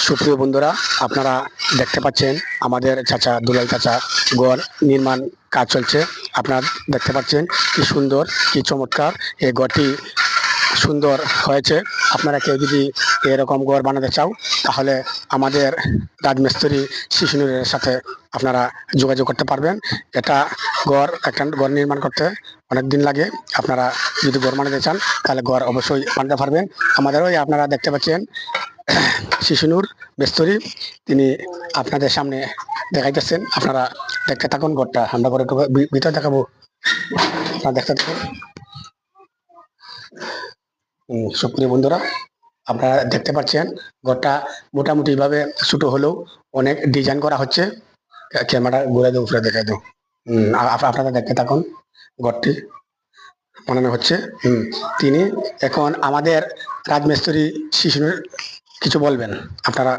সুপ্রিয় বন্ধুরা, আপনারা দেখতে পাচ্ছেন আমাদের চাচা দুলাল চাচা ঘর নির্মাণ কাজ চলছে। আপনারা দেখতে পাচ্ছেন কি সুন্দর, কি চমৎকার এই ঘরটি সুন্দর হয়েছে। আপনারা কেউ যদি এরকম ঘর বানাতে চাও তাহলে আমাদের রাজমিস্ত্রি শিশুনুরের সাথে আপনারা যোগাযোগ করতে পারবেন। একটা ঘর নির্মাণ করতে অনেক দিন লাগে। আপনারা যদি ঘর বানাতে চান তাহলে ঘর অবশ্যই বানাতে পারবেন। আমাদেরও আপনারা দেখতে পাচ্ছেন শিশুনুর মিস্ত্রি, তিনি আপনাদের সামনে দেখাইতেছেন। আপনারা দেখতে থাকুন ঘরটা। আমরা ঘরে ভিতরে দেখাবো, আপনারা দেখতে থাকুন। সুপ্রিয় বন্ধুরা, আপনারা দেখতে পাচ্ছেন ঘরটা মোটামুটি ভাবে ছোট হলেও অনেক ডিজাইন করা হচ্ছে। ক্যামেরা ঘুরে দিয়ে উপরে দেখে দাও। আপনারা দেখতে থাকুন ঘরটি বানানো হচ্ছে। তিনি এখন আমাদের রাজমিস্ত্রি শিশুর কিছু বলবেন আপনারা।